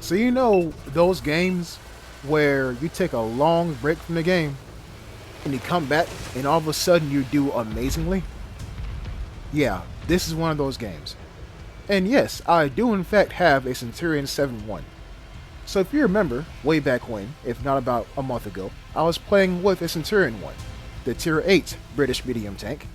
So you know those games where you take a long break from the game and you come back and all of a sudden you do amazingly? Yeah, this is one of those games. And yes, I do in fact have a Centurion 7-1. So if you remember, way back when, if not about a month ago, I was playing with a Centurion 1, the Tier 8 British medium tank.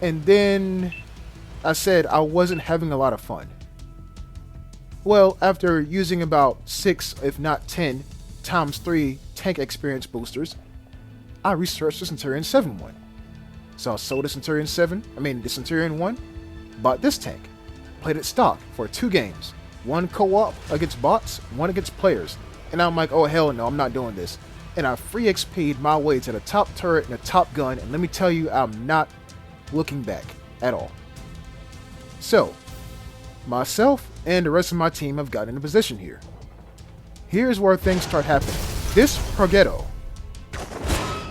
And then I said I wasn't having a lot of fun. Well, after using about 6, if not 10, times 3 tank experience boosters, I researched the Centurion 7-1. So I sold the Centurion 1, bought this tank, played it stock for 2 games. One co-op against bots, one against players. And I'm like, oh hell no, I'm not doing this. And I free XP'd my way to the top turret and the top gun, and let me tell you, I'm not looking back at all. So, myself and the rest of my team have gotten in a position here. Here's where things start happening. This Progetto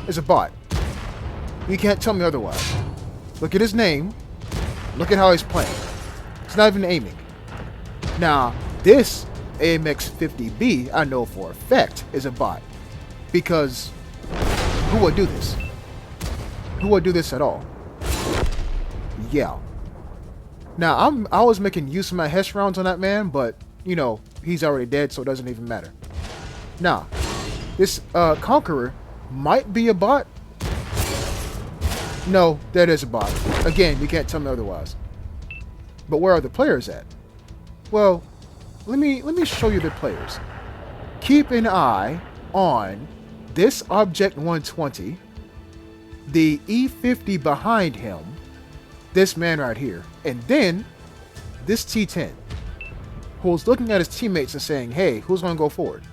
is a bot. You can't tell me otherwise. Look at his name. Look at how he's playing. He's not even aiming. Now, this AMX-50B, I know for a fact, is a bot. Because who would do this? Who would do this at all? Yeah. Now, I was making use of my HESH rounds on that man, but, you know, he's already dead, so it doesn't even matter. Now, this Conqueror might be a bot. No, that is a bot. Again, you can't tell me otherwise. But where are the players at? Well, let me show you the players. Keep an eye on this Object 120, the E50 behind him, this man right here, and then this T10, who's looking at his teammates and saying, hey, who's going to go forward?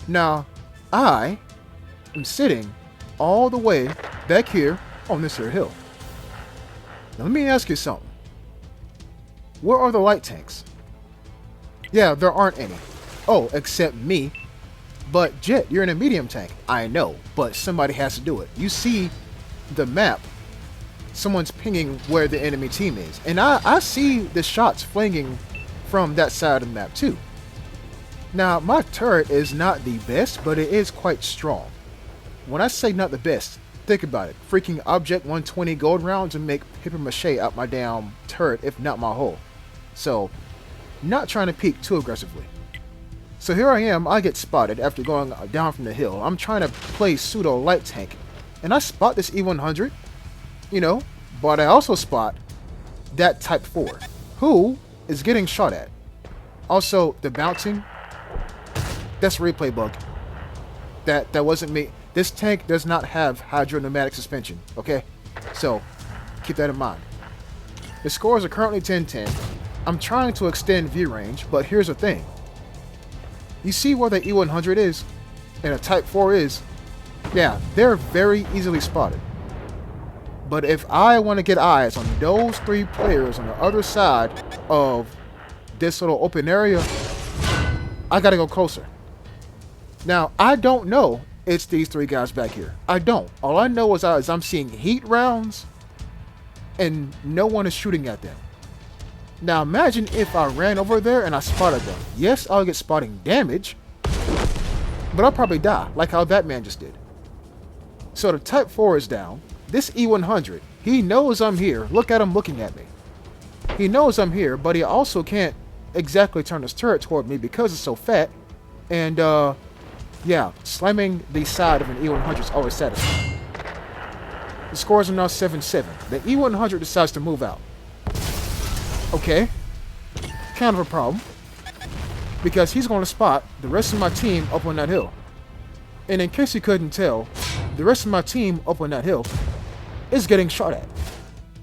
Now, I am sitting all the way back here on this here hill. Now, let me ask you something. Where are the light tanks? Yeah, there aren't any. Oh, except me. But Jet, you're in a medium tank. I know, but somebody has to do it. You see the map. Someone's pinging where the enemy team is. And I see the shots flinging from that side of the map too. Now, my turret is not the best, but it is quite strong. When I say not the best, think about it. Freaking Object 120 gold rounds and make paper mache out my damn turret, if not my hull. So, not trying to peek too aggressively. So here I am, I get spotted after going down from the hill. I'm trying to play pseudo light tank. And I spot this E100, you know, but I also spot that Type 4, who is getting shot at. Also, the bouncing, that's a replay bug. That wasn't me. This tank does not have hydro-pneumatic suspension, okay? So, keep that in mind. The scores are currently 10-10. I'm trying to extend view range, but here's the thing. You see where the E100 is, and a Type 4 is? Yeah, they're very easily spotted. But if I want to get eyes on those 3 players on the other side of this little open area, I gotta go closer. Now, I don't know it's these 3 guys back here. I don't. All I know is I'm seeing heat rounds, and no one is shooting at them. Now imagine if I ran over there and I spotted them. Yes, I'll get spotting damage, but I'll probably die, like how that man just did. So the Type 4 is down. This E100, he knows I'm here. Look at him looking at me. He knows I'm here, but he also can't exactly turn his turret toward me because it's so fat. And, yeah, slamming the side of an E100 is always satisfying. The scores are now 7-7. The E100 decides to move out. Okay, kind of a problem, because he's going to spot the rest of my team up on that hill. And in case you couldn't tell, the rest of my team up on that hill is getting shot at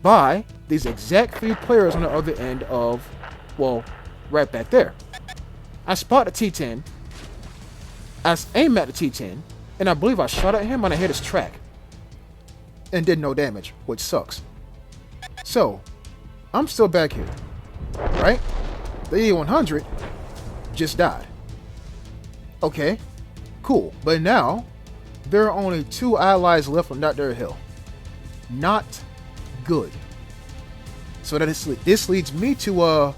by these exact 3 players on the other end of, well, right back there. I spot the T10, I aim at the T10, and I believe I shot at him and I hit his track and did no damage, which sucks. So, I'm still back here, right? The E100 just died. Okay, cool. But now, there are only 2 allies left on that there hill. Not good. So this leads me to,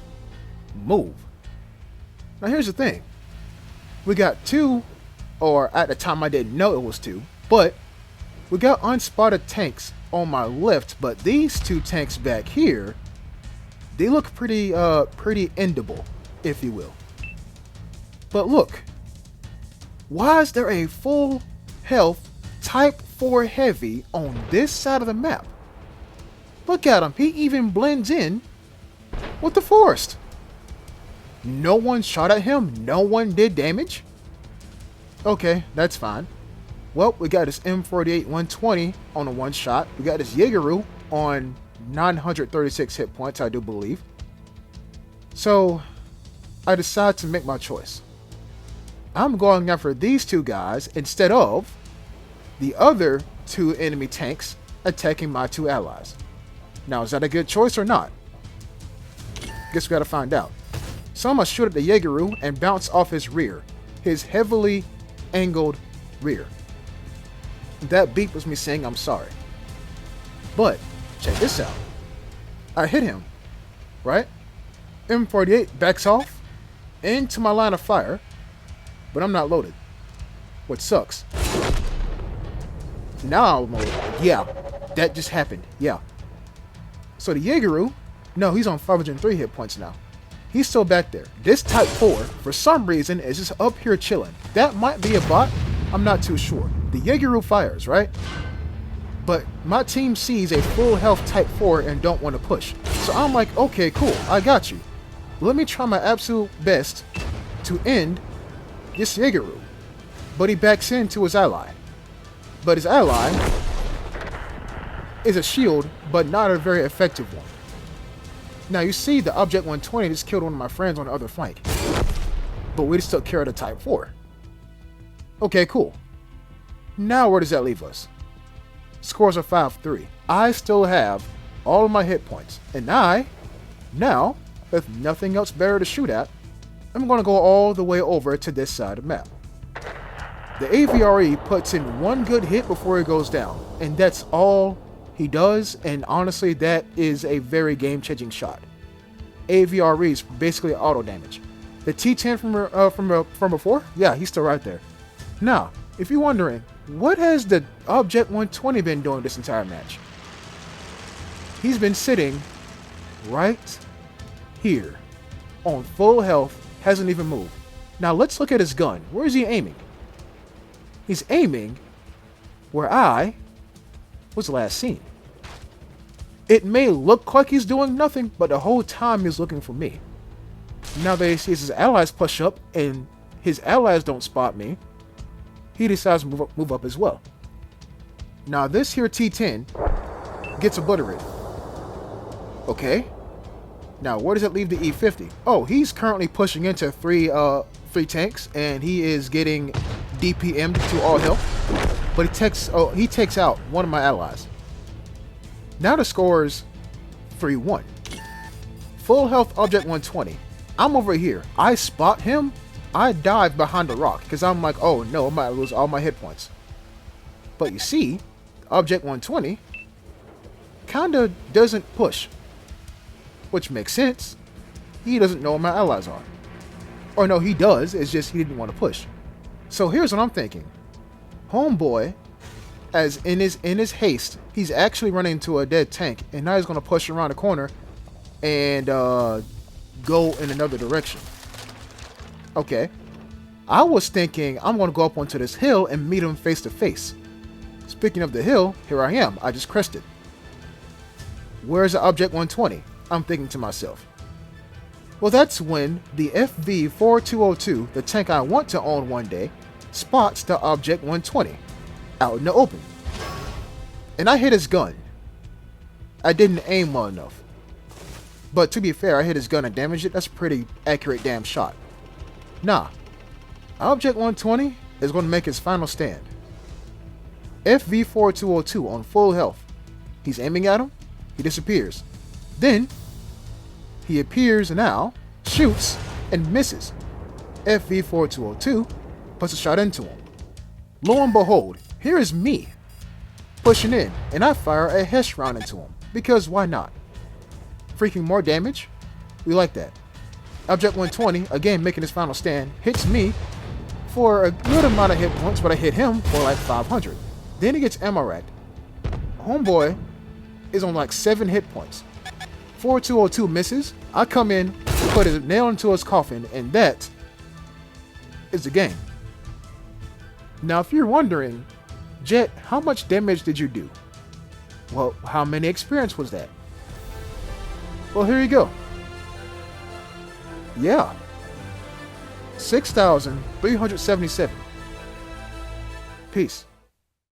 move. Now here's the thing. We got two, or at the time I didn't know it was two, but we got unspotted tanks on my left, but these two tanks back here, they look pretty endable, if you will. But look, why is there a full health Type 4 heavy on this side of the map? Look at him, he even blends in with the forest. No one shot at him, no one did damage? Okay, that's fine. Well, we got this M48 120 on a one shot. We got this Jaegeru on 936 hit points, I do believe. So, I decide to make my choice. I'm going after these two guys instead of the other two enemy tanks attacking my two allies. Now, is that a good choice or not? Guess we gotta find out. So I'm gonna shoot at the Jaegeru and bounce off his rear. His heavily angled rear. That beep was me saying I'm sorry. But, check this out. I hit him, right? M48 backs off into my line of fire, but I'm not loaded. Which sucks. Now I'm loaded. Yeah, that just happened. Yeah. So the Jaegeru, no, he's on 503 hit points now. He's still back there. This Type 4, for some reason, is just up here chilling. That might be a bot. I'm not too sure. The Jaegeru fires, right? But my team sees a full health Type 4 and don't want to push. So I'm like, okay, cool, I got you. Let me try my absolute best to end this Jaegeru. But he backs into his ally. But his ally is a shield, but not a very effective one. Now you see the Object 120 just killed one of my friends on the other flank. But we just took care of the Type 4. Okay, cool. Now where does that leave us? Scores are 5-3. I still have all of my hit points. And I, now, with nothing else better to shoot at, I'm going to go all the way over to this side of the map. The AVRE puts in one good hit before he goes down. And that's all he does, and honestly, that is a very game-changing shot. AVRE is basically auto damage. The T10 from before, yeah, he's still right there. Now, if you're wondering, what has the Object 120 been doing this entire match? He's been sitting right here on full health, hasn't even moved. Now let's look at his gun. Where is he aiming? He's aiming where I was last seen. It may look like he's doing nothing, but the whole time he's looking for me. Now that he sees his allies push up and his allies don't spot me, he decides to move up as well. Now this here T10 gets obliterated. Okay. Now where does that leave the E50? Oh, he's currently pushing into three tanks, and he is getting DPM'd to all health. But he takes out one of my allies. Now the score's 3-1. Full health Object 120. I'm over here. I spot him. I dive behind the rock because I'm like, oh no, I might lose all my hit points. But you see, Object 120 kinda doesn't push. Which makes sense. He doesn't know where my allies are. Or no, he does. It's just he didn't want to push. So here's what I'm thinking. Homeboy, as in his haste, he's actually running into a dead tank, and now he's going to push around the corner and go in another direction. Okay. I was thinking I'm going to go up onto this hill and meet him face to face. Speaking of the hill, here I am. I just crested. Where's the Object 120? I'm thinking to myself. Well, that's when the FV-4202, the tank I want to own one day, spots the Object 120 out in the open. And I hit his gun. I didn't aim well enough. But to be fair, I hit his gun and damaged it. That's a pretty accurate damn shot. Nah. Object 120 is going to make his final stand. FV-4202 on full health. He's aiming at him. He disappears. Then, he appears now, shoots, and misses. FV-4202 puts a shot into him. Lo and behold, here is me, pushing in, and I fire a HESH round into him, because why not? Freaking more damage? We like that. Object 120, again making his final stand, hits me for a good amount of hit points, but I hit him for like 500. Then he gets ammo racked. Homeboy is on like 7 hit points. 4202 misses. I come in, put a nail into his coffin, and that is the game. Now, if you're wondering, Jet, how much damage did you do? Well, how many experience was that? Well, here you go. Yeah. 6,377. Peace.